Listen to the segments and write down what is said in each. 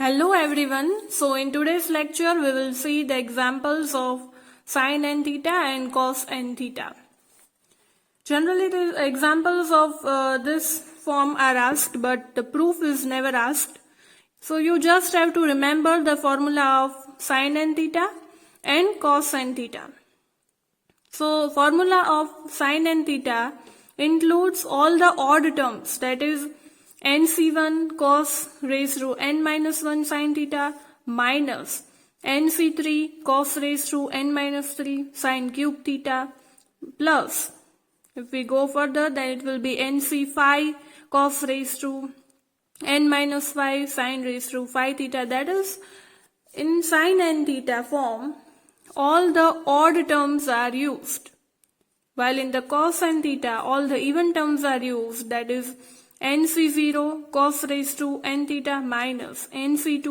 Hello everyone. So in today's lecture we will see the examples of sine and theta and cos and theta. Generally the examples of this form are asked, but the proof is never asked. So you just have to remember the formula of sine and theta and cos and theta. So formula of sine and theta includes all the odd terms, that is nc1 cos raised to n minus 1 sin theta minus nc3 cos raised to n minus 3 sin cube theta plus, if we go further, then it will be nc5 cos raised to n minus 5 sin raised to 5 theta. That is, in sine and theta form, all the odd terms are used, while in the cos and theta all the even terms are used, that is nc0 cos raised to n theta minus nc2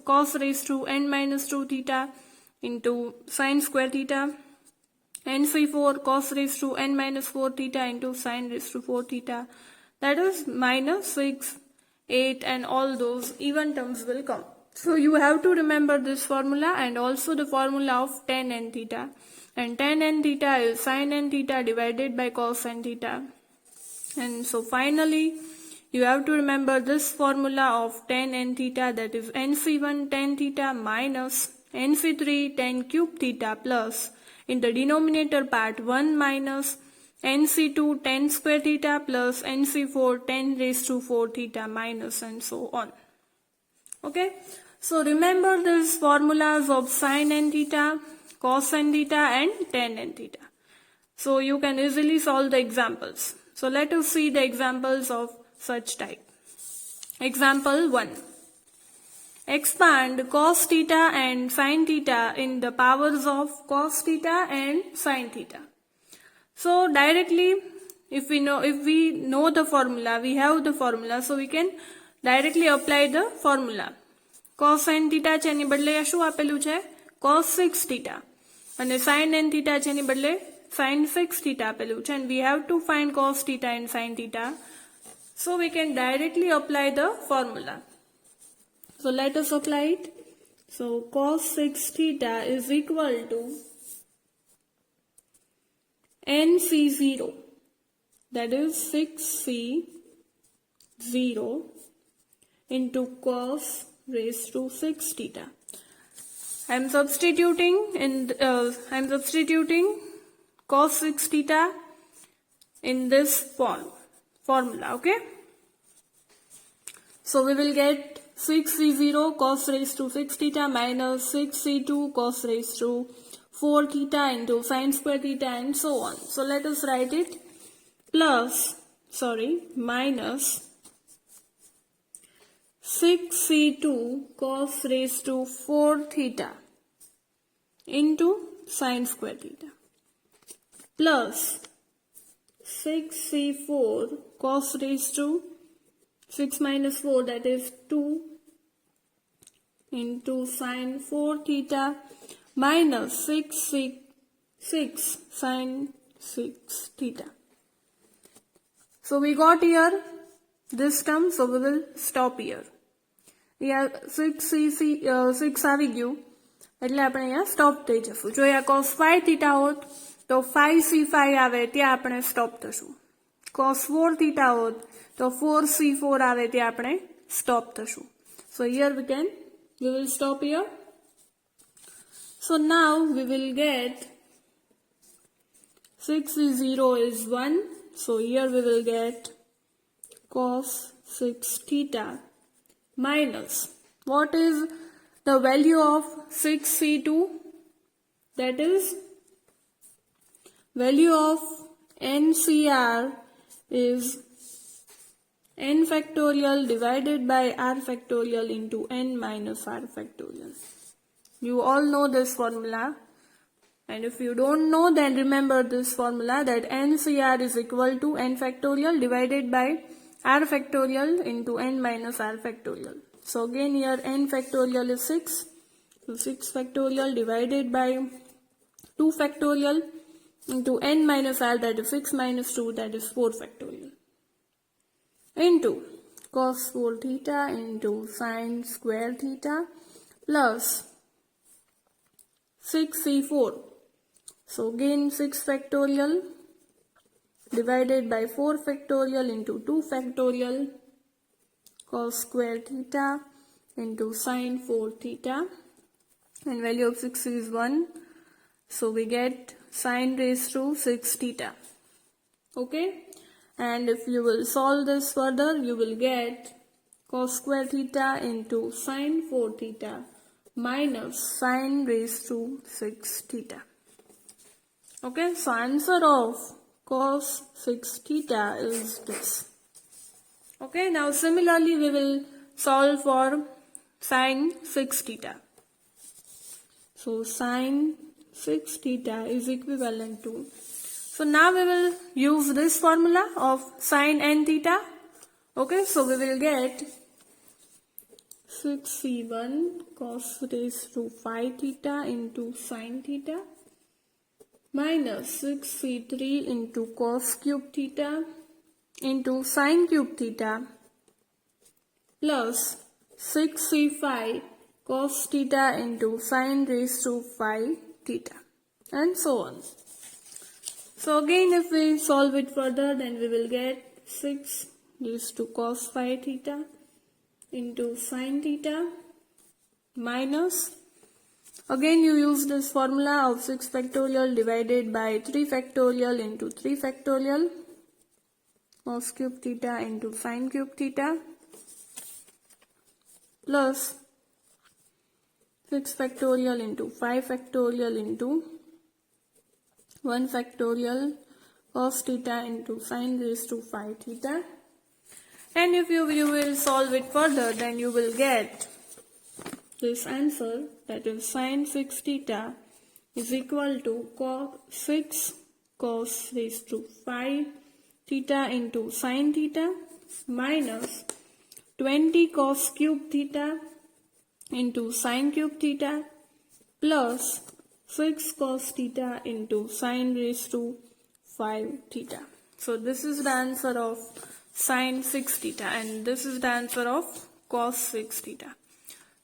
cos raised to n minus 2 theta into sin square theta, nc4 cos raised to n minus 4 theta into sin raised to 4 theta, that is minus 6, 8 and all those even terms will come. So you have to remember this formula and also the formula of tan n theta, and tan n theta is sin n theta divided by cos n theta. And so finally you have to remember this formula of tan n theta, that is nc1 tan theta minus nc3 tan cube theta plus, in the denominator part 1 minus nc2 tan square theta plus nc4 tan raised to 4 theta minus, and so on. Okay, so remember these formulas of sine n theta, cos n theta and tan n theta. So you can easily solve the examples. So let us see the examples of such type. Example 1. Expand cos theta and sin theta in the powers of cos theta and sin theta. So directly, if we know the formula, we have the formula, so we can directly apply the formula. Cos n theta છે એની બદલે શું આપેલું છે? cos 6 theta. અને sin n theta છે એની બદલે sin 6 theta આપેલું છે, and we have to find cos theta and sin theta. So we can directly apply the formula. So let us apply it. So cos 6 theta is equal to nc0, that is 6c0 into cos raised to 6 theta. I am substituting cos 6 theta in this formula. Okay, so we will get 6c0 cos raised to 6 theta minus 6c2 cos raised to 4 theta into sin square theta and so on. So let us write it minus 6c2 cos raised to 4 theta into sin square theta plus 6c4 cos raised to 6 minus 4, that is 2 into sin 4 theta minus 6 sin 6 theta. So we got here this term, so we will stop here. Yeah, 6 આવી ગયું એટલે આપણે અહીંયા stop થઈ જશું. જો આ cos 5 theta હોત તો 5c5 આવે ત્યાં આપણે સ્ટોપ થશું. cos 4 theta હોત તો 4c4 આવે ત્યાં આપણે stop થશું. So here we will stop here. So now we will get 6c0 is 1. So here we will get cos 6 theta minus, what is the value of 6c2? That is, value of NCR is n factorial divided by r factorial into n minus r factorial. You all know this formula, and if you don't know, then remember this formula, that NCR is equal to n factorial divided by r factorial into n minus r factorial. So again here n factorial is 6. So 6 factorial divided by 2 factorial into n minus r, that is 6 minus 2, that is 4 factorial, into cos 4 theta into sine square theta plus 6c4. So again 6 factorial divided by 4 factorial into 2 factorial cos square theta into sine 4 theta, and value of 6 is 1. So we get sine raised to 6 theta. Okay, and if you will solve this further, you will get cos square theta into sine 4 theta minus sine raised to 6 theta. Okay, so answer of cos 6 theta is this. Okay, now similarly we will solve for sine 6 theta. So sine 6 theta is equivalent to, so now we will use this formula of sine n theta. Okay, so we will get 6c1 cos raised to 5 theta into sine theta minus 6c3 into cos cube theta into sine cube theta plus 6c5 cos theta into sine raised to 5 theta, and so on. So again if we solve it further, then we will get 6 raised to cos 5 theta into sine theta minus, again you use this formula of 6 factorial divided by 3 factorial into 3 factorial cos cube theta into sine cube theta plus 6 factorial into 5 factorial into 1 factorial cos theta into sine raised to 5 theta. And if you will solve it further, then you will get this answer, that is sine 6 theta is equal to 6 cos raised to 5 theta into sine theta minus 20 cos cube theta into sine cube theta plus 6 cos theta into sine raised to 5 theta. So this is the answer of sine 6 theta, and this is the answer of cos 6 theta.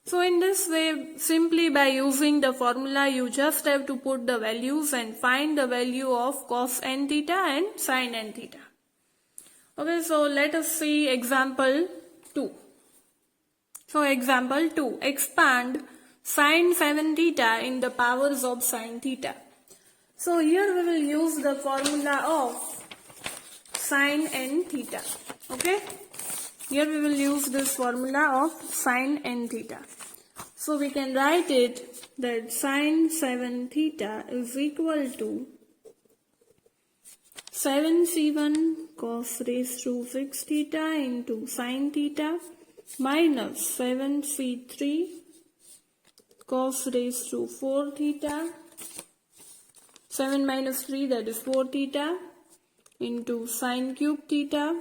So in this way, simply by using the formula, you just have to put the values and find the value of cos n theta and sin n theta. Okay, so let us see example 2. So example 2, expand sin 7 theta in the powers of sin theta. So here we will use the formula of sin n theta. Okay, here we will use this formula of sin n theta. So we can write it that sin 7 theta is equal to 7c1 cos raised to 6 theta into sin theta minus 7c3 cos raised to 4 theta, 7 minus 3, that is 4 theta, into sin cube theta.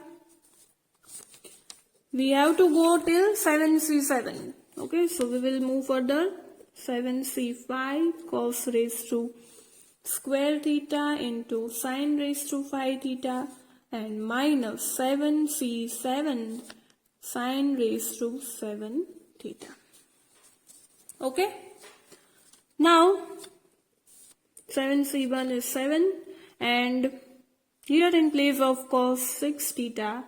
We have to go till 7c7. Okay, so we will move further. 7c5 cos raised to square theta into sin raised to 5 theta and minus 7c7 sin raised to 7 theta. Okay, now 7c1 is 7, and here in place of cos 6 theta,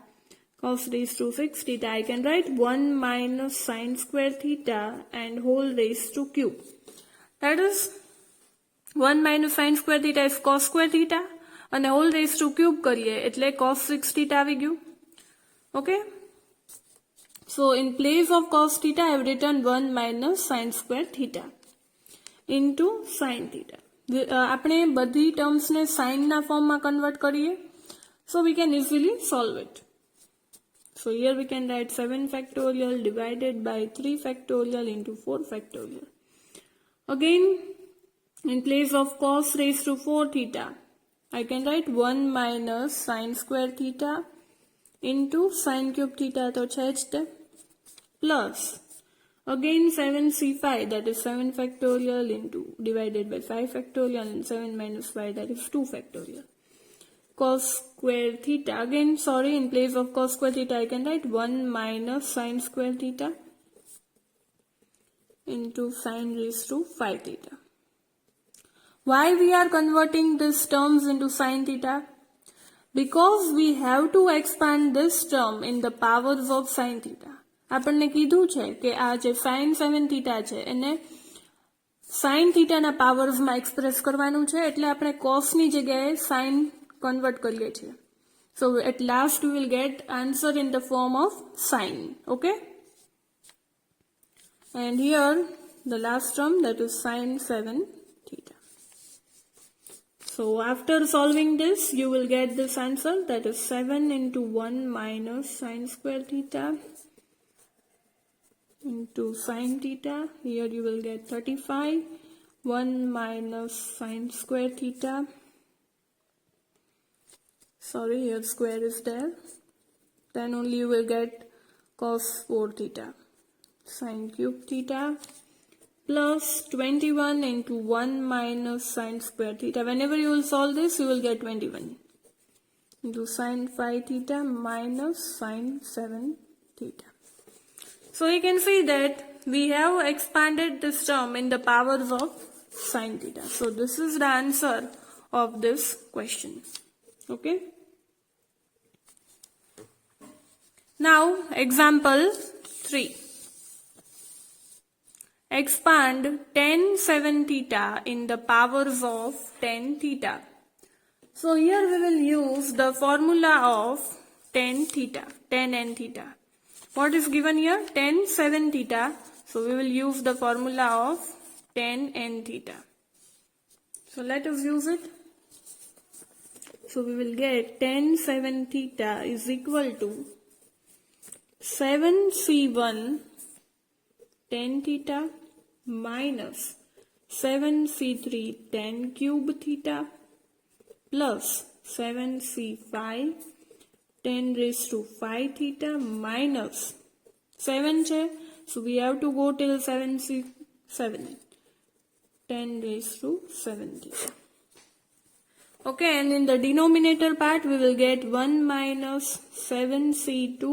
cos raised to 6 theta, I can write 1 minus sin square theta and whole raised to cube. That is 1 minus sin square theta is cos square theta and whole raised to cube કરીએ એટલે cos 6 theta આવી ગયું. Okay, so in place of cos theta I have written 1 minus sin square theta into sin theta. આપણે બધી terms ને sin ના ફોર્મમાં convert કરીએ, so we can easily solve it. So here we can write 7 factorial divided by 3 factorial into 4 factorial. Again, in place of cos raised to 4 theta, I can write 1 minus sin square theta into sin cube theta to change the plus again 7c5, that is 7 factorial into divided by 5 factorial, and 7 minus 5, that is 2 factorial. cos square theta. Again, sorry, in place of cos square theta, I can write 1 minus sine square theta into sine raised to 5 theta. Why we are converting these terms into sine theta? Because we have to expand this term in the powers of sine theta. આપણને કીધું છે કે આ જે sin 7 theta છે એને sin theta ના પાવર્સમાં express કરવાનું છે, એટલે આપણે cos ની જગ્યાએ sin કન્વર્ટ કરીએ છીએ. So at last we will get answer in the form of sine. Okay? And here the last term, that is sin 7 theta. So after solving this, you will get this answer, that is 7 into 1 minus sine square theta into sine theta. Here you will get 35. 1 minus sine square theta. Sorry, here square is there. Then only you will get cos 4 theta. Sine cube theta. Plus 21 into 1 minus sine square theta. Whenever you will solve this, you will get 21 into sine 5 theta minus sine 7 theta. So you can see that we have expanded this term in the powers of sine theta. So this is the answer of this question. Okay. Now example 3. Expand tan 7 theta in the powers of tan theta. So here we will use the formula of tan theta, tan n theta. What is given here? Tan 7 theta. So we will use the formula of tan n theta. So let us use it. So we will get tan 7 theta is equal to 7c1 tan theta minus 7c3 tan cube theta plus 7c5 tan raised to 5 theta minus 7 che, so we have to go till 7c7 tan raised to 7 theta. Okay, and in the denominator part we will get 1 minus 7c2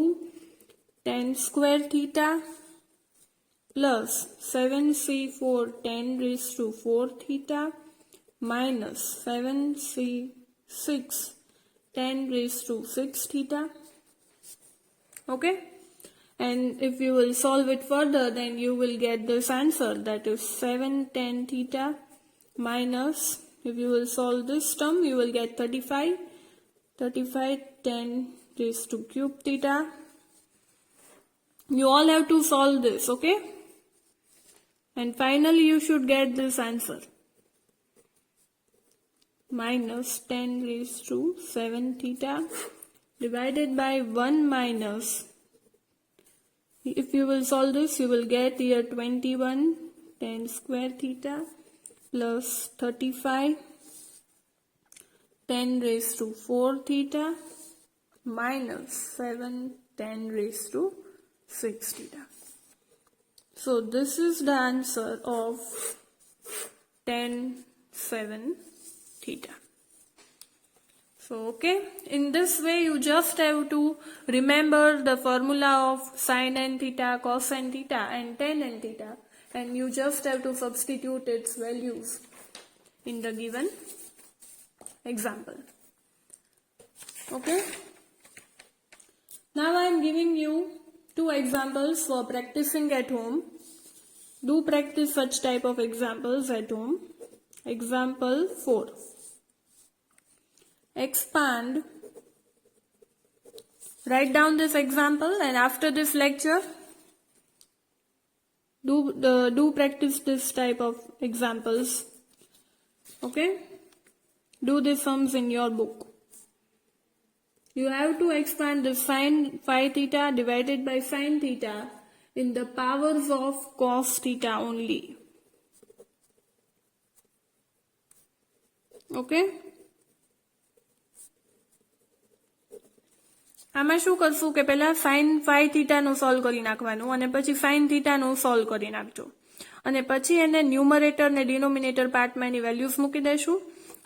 tan square theta plus 7c4 tan raised to 4 theta minus 7c6 tan raised to 6 theta. Okay, and if you will solve it further, then you will get this answer, that is 7 tan theta minus, if you will solve this term, you will get 35 tan raised to cube theta. You all have to solve this, okay? And finally you should get this answer, minus 10 raised to 7 theta divided by 1 minus, if you will solve this, you will get here 21 tan square theta plus 35 tan raised to 4 theta minus 7 tan raised to 6 theta. So this is the answer of tan 7 theta. So okay, in this way you just have to remember the formula of sin n theta, cos n theta and tan n theta, and you just have to substitute its values in the given example. Okay, now I am giving you 2 examples for practicing at home. Do practice such type of examples at home. Example 4. Expand. Write down this example, and after this lecture, do practice this type of examples. Okay? Do the sums in your book. You have to expand the sin 5 theta divided by sin theta in the powers of cos theta only. Okay? આમાં શું કરશું કે પહેલા sin 5 theta નું solve કરી નાખવાનું અને પછી sin theta નું સોલ્વ કરી નાખજો અને પછી એને ન્યુમરેટર ને ડિનોમિનેટર પાર્ટમાં એની વેલ્યુઝ મૂકી દેશું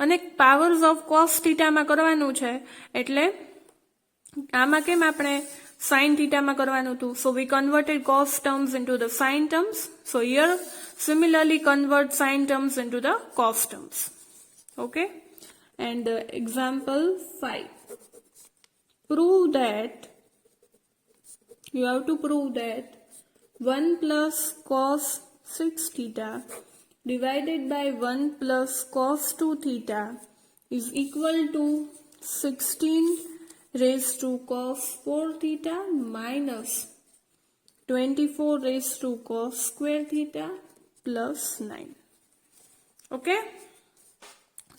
અને પાવર્સ ઓફ કોસ થીટામાં કરવાનું છે, એટલે આમાં કેમ આપણે સાઇન થીટામાં કરવાનું હતું. So we converted cos terms into the sine terms. So here similarly convert sine terms into the cos terms. Okay, and example 5. Prove that, you have to prove that 1 plus cos 6 theta divided by 1 plus cos 2 theta is equal to 16 raised to cos 4 theta minus 24 raised to cos square theta plus 9. Okay.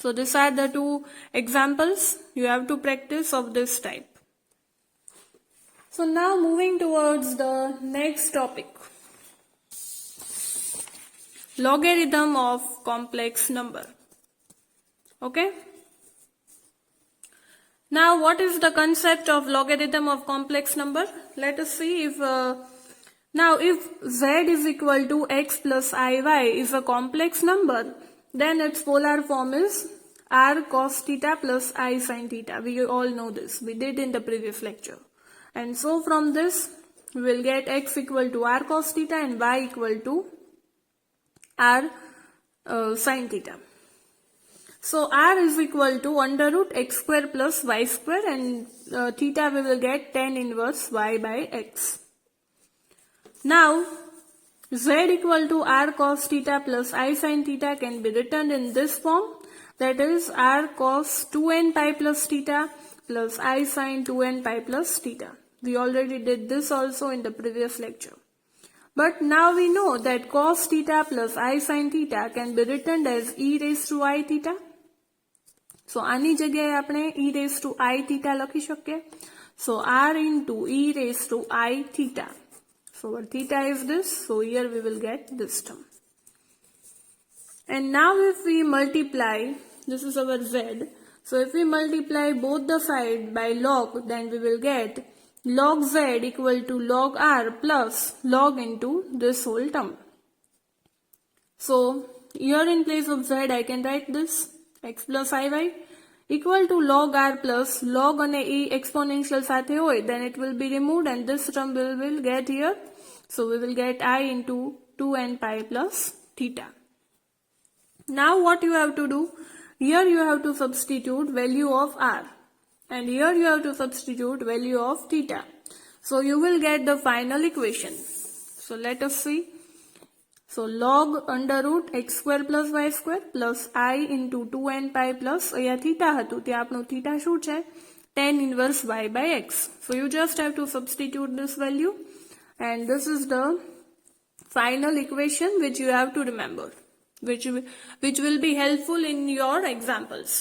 So these are the two examples you have to practice of this type. So now moving towards the next topic. Logarithm of complex number. Okay. Now what is the concept of logarithm of complex number? Let us see if now if z is equal to x plus iy is a complex number, then its polar form is r cos theta plus I sin theta. We all know this. We did in the previous lecture. And so from this, we will get x equal to r cos theta and y equal to r sin theta. So r is equal to under root x square plus y square, and theta we will get tan inverse y by x. Now, z equal to r cos theta plus I sin theta can be written in this form, that is r cos 2n pi plus theta plus I sin 2n pi plus theta. We already did this also in the previous lecture. But now we know that cos theta plus I sin theta can be written as e raised to I theta. So આની જગ્યાએ આપણે e raised to I theta લખી શકીએ. So r into e raised to I theta. So our theta is this, so here we will get this term. And now if we multiply, this is our z, so if we multiply both the side by log, then we will get log z equal to log r plus log into this whole term. So here in place of z I can write this x plus iy equal to log r plus log and e exponential સાથે હોય, then it will be removed and this term will get here. So we will get I into 2n pi plus theta. Now what you have to do, here you have to substitute value of r and here you have to substitute value of theta. So you will get the final equation. So let us see. So log under root x square plus y square plus I into 2n pi plus અહીંયા theta હતું, ત્યાં આપણું theta શું છે? Tan inverse y by x. So you just have to substitute this value. And this is the final equation which you have to remember, which will be helpful in your examples.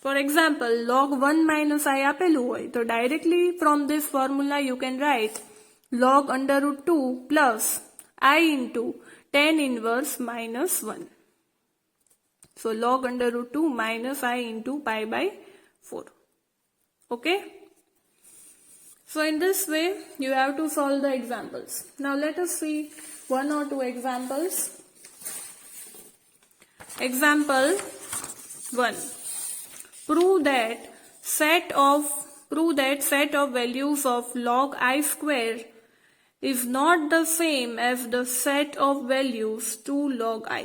For example, log 1 minus I આપેલું હોય, તો directly from this formula you can write log under root 2 plus I into tan inverse minus 1. So log under root 2 minus I into pi by 4. Okay? So in this way, you have to solve the examples. Now let us see one or two examples. Example 1. Prove that set of values of log I square is not the same as the set of values to log I.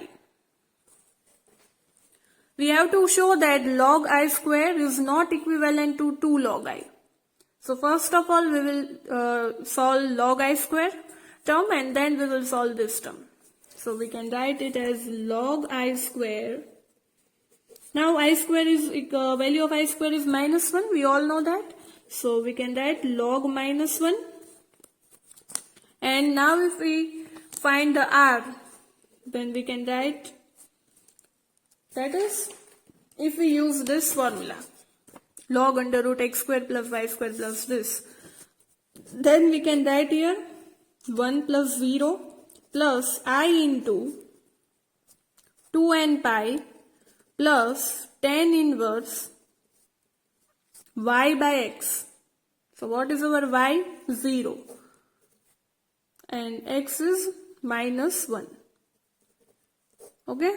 We have to show that log I square is not equivalent to 2 log I. So first of all we will solve log I square term and then we will solve this term. So we can write it as log I square. Now I square is value of I square is minus 1. We all know that. So we can write log minus 1. And now if we find the r, then we can write, that is, if we use this formula, log under root x square plus y square plus this, then we can write here 1 plus 0 plus I into 2n pi plus tan inverse y by x. So what is our y? 0. And x is minus 1. Okay?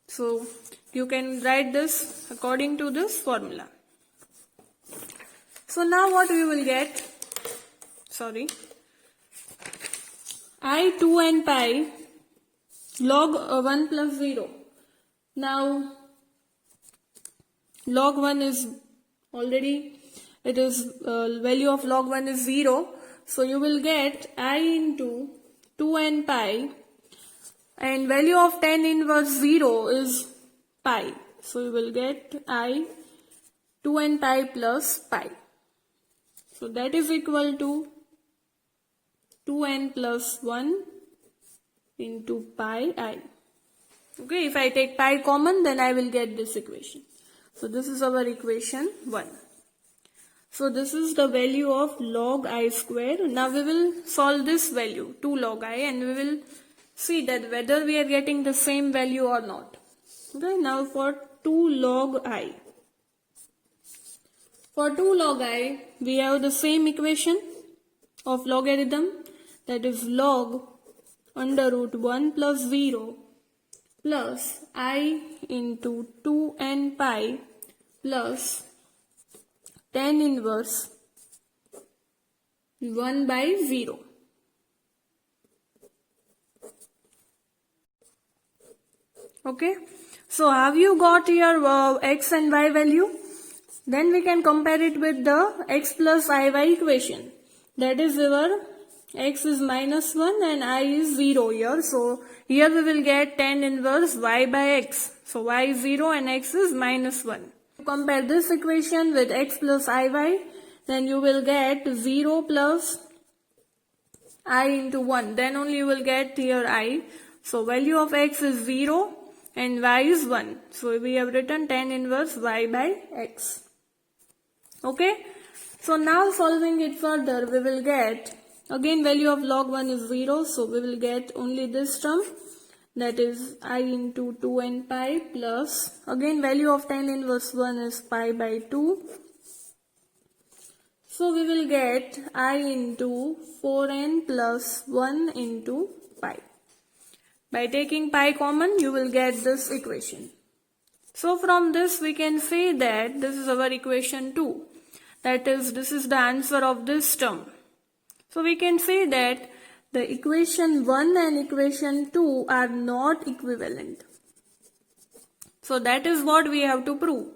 So you can write this according to this formula. So now what we will get, I 2 and pi log 1 plus 0. Now log 1 is already, it is value of log 1 is 0. So you will get I into 2 and pi, and value of tan inverse 0 is pi. So you will get I 2 and pi plus pi. So that is equal to 2n plus 1 into pi I. Okay, if I take pi common, then I will get this equation. So this is our equation 1. So this is the value of log I square. Now we will solve this value, 2 log I, and we will see that whether we are getting the same value or not. Okay, now for 2 log I. For 2 log I, we have the same equation of logarithm, that is log under root 1 plus 0 plus I into 2n pi plus tan inverse 1 by 0. Okay, so have you got your x and y value? Then we can compare it with the x plus iy equation. That is our x is minus 1 and I is 0 here. So here we will get tan inverse y by x. So y is 0 and x is minus 1. Compare this equation with x plus iy, then you will get 0 plus I into 1. Then only you will get here I. So value of x is 0 and y is 1. So we have written tan inverse y by x. Okay. So now solving it further, we will get, again value of log 1 is 0. So we will get only this term, that is I into 2n pi plus, again value of tan inverse 1 is pi by 2. So we will get I into 4n plus 1 into pi. By taking pi common, you will get this equation. So from this we can say that this is our equation 2. That is, this is the answer of this term. So we can say that the equation 1 and equation 2 are not equivalent. So that is what we have to prove.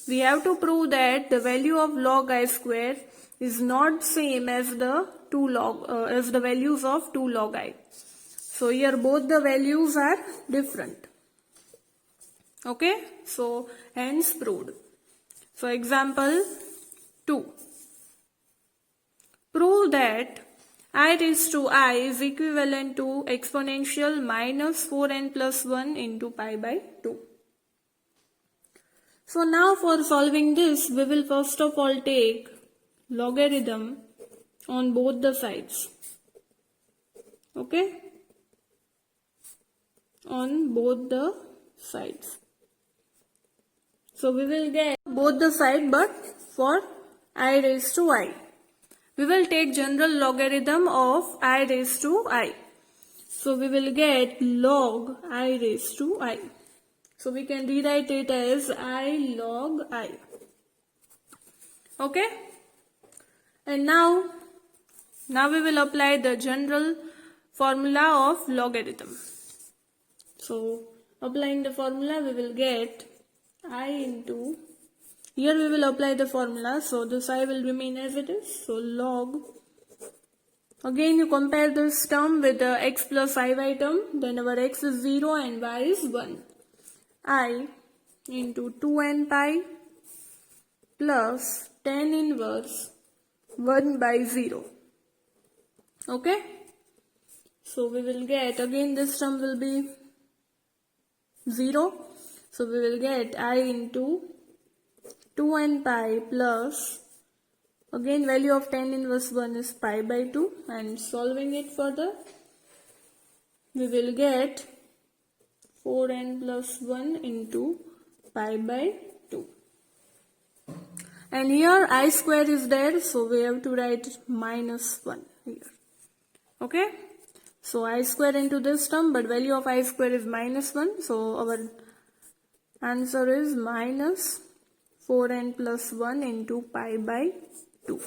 We have to prove that the value of log I square is not same as the values of 2 log I. So here both the values are different. Okay, so hence proved. So example 2. Prove that I raised to I is equivalent to exponential minus 4n plus 1 into pi by 2. So now for solving this, we will first of all take logarithm on both the sides. Okay? On both the sides. So we will get both the side, but for I raised to I. We will take general logarithm of I raised to I. So we will get log I raised to I. So we can rewrite it as I log I. Okay? And now we will apply the general formula of logarithm. So applying the formula, we will get I into, here we will apply the formula, so this I will remain as it is. So log, again you compare this term with the x plus iy term, then our x is 0 and y is 1. I into 2n pi plus tan inverse 1 by 0. Okay? So we will get, again this term will be 0. So we will get I into 2n pi plus, again value of tan inverse 1 is pi by 2, and solving it further, we will get 4n plus 1 into pi by 2. And here I square is there, so we have to write minus 1 here. Okay? So I square into this term, but value of I square is minus 1, so our Answer is minus 4n plus 1 into pi by 2.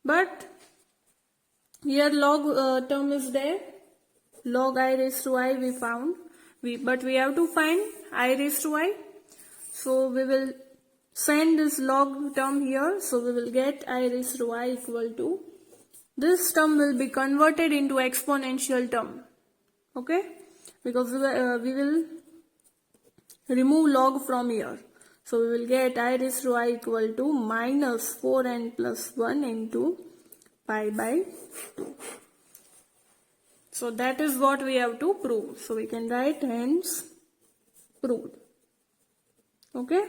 But here log term is there. Log I raised to I we found. But we have to find I raised to I. So we will send this log term here. So we will get I raised to I equal to. This term will be converted into exponential term. Okay? Because we will remove log from here. So we will get I raised to I equal to minus 4n plus 1 into pi by 2. So that is what we have to prove. So we can write hence proved. Okay?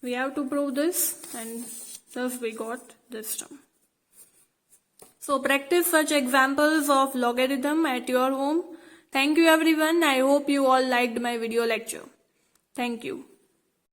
We have to prove this and thus we got this term. So practice such examples of logarithm at your home. Thank you everyone. I hope you all liked my video lecture. Thank you.